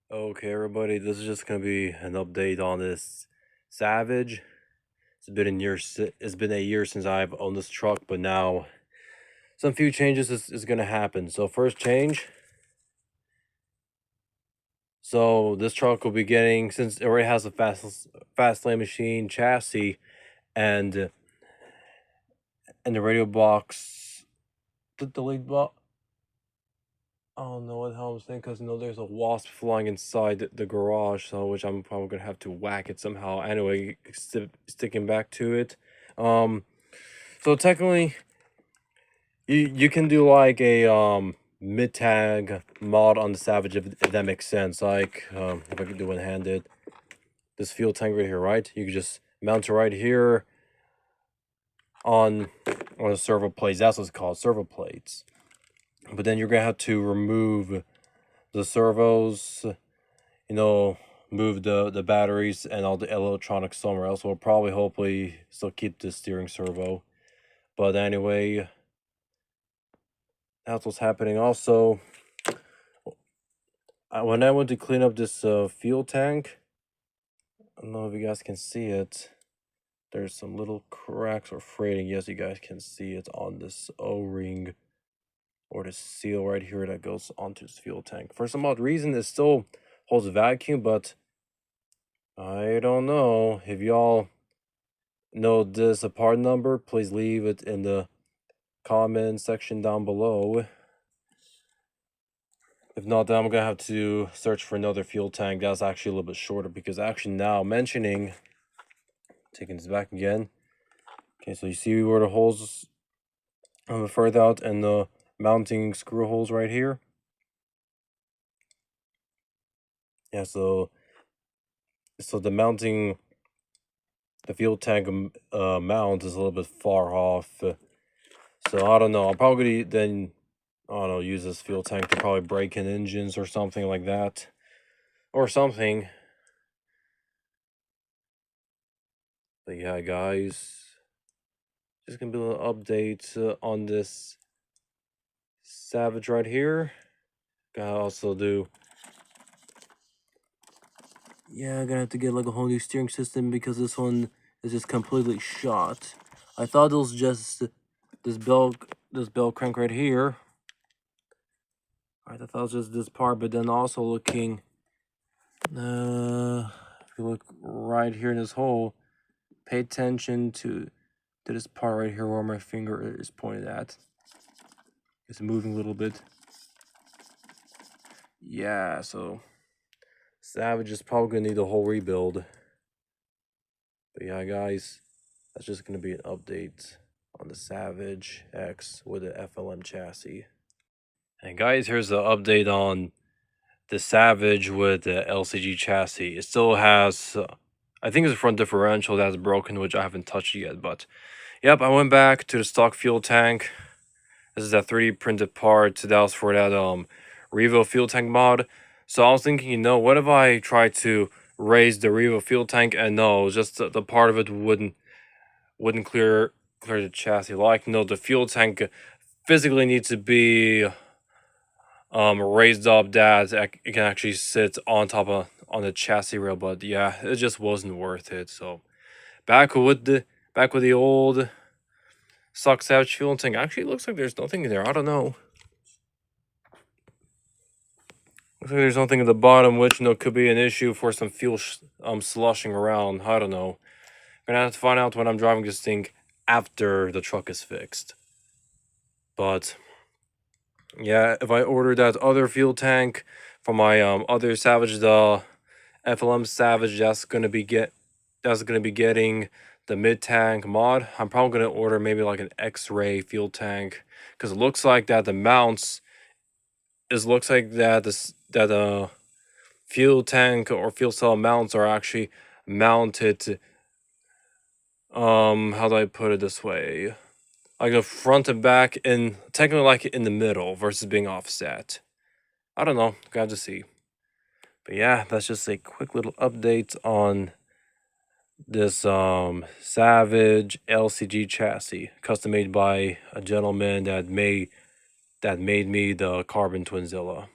Okay, everybody, this is just gonna be an update on this Savage. It's been a year since I've owned this truck, but now some few changes is gonna happen. So first change. So this truck will be getting, since it already has a fast lane machine chassis and the radio box, the lead box. I don't know what the hell I'm saying, because there's a wasp flying inside the garage, so which I'm probably gonna have to whack it somehow. Anyway, sticking back to it. So technically, you can do like a mid tag mod on the Savage if that makes sense. Like if I could do one handed, this fuel tank right here, right? You could just mount it right here on the servo plates. That's what it's called, servo plates. But then you're gonna have to remove the servos, move the batteries and all the electronics somewhere else. We'll probably hopefully still keep the steering servo. But anyway, that's what's happening. Also, when I went to clean up this fuel tank, I don't know if you guys can see it. There's some little cracks or fraying. Yes, you guys can see it on this O-ring or the seal right here that goes onto this fuel tank. For some odd reason, it still holds vacuum, but I don't know. If y'all know this a part number, please leave it in the comment section down below. If not, then I'm gonna have to search for another fuel tank that's actually a little bit shorter, because actually now taking this back again. Okay, so you see where the holes further out and the mounting screw holes right here. Yeah, so the mounting, the fuel tank mount is a little bit far off. So I don't know. I'll probably then, I don't know, use this fuel tank to probably break in engines or something like that, or something. But yeah, guys, just gonna be a little update on this Savage right here. Gotta also do, yeah, I'm gonna have to get like a whole new steering system, because this one is just completely shot. I thought it was just this bell crank right here. I thought it was just this part, but then also looking, if you look right here in this hole, pay attention to this part right here where my finger is pointed at. It's moving a little bit. Yeah, so Savage is probably gonna need a whole rebuild. But yeah, guys, that's just gonna be an update on the Savage X with the FLM chassis. And guys, here's the update on the Savage with the LCG chassis. It still has, I think it's a front differential that's broken, which I haven't touched yet. But yep, I went back to the stock fuel tank. This is a 3D printed part that was for that Revo fuel tank mod. So I was thinking, what if I try to raise the Revo fuel tank, and no, just the part of it wouldn't clear the chassis. Like, the fuel tank physically needs to be raised up that it can actually sit on the chassis rail. But yeah, it just wasn't worth it. So back with the old stock Savage fuel tank. Actually, it looks like there's nothing in there. I don't know. Looks like there's nothing at the bottom, which could be an issue for some fuel sloshing around. I don't know. Gonna have to find out when I'm driving this thing after the truck is fixed. But yeah, if I order that other fuel tank for my other Savage, the FLM Savage, that's gonna be getting the mid tank mod. I'm probably gonna order maybe like an X-ray fuel tank, because it looks like that the mounts the fuel tank or fuel cell mounts are actually mounted, how do I put it this way, like the front and back, in technically like in the middle versus being offset. I don't know, got to see. But yeah, that's just a quick little update on this Savage LCG chassis, custom made by a gentleman that made me the Carbon Twinzilla.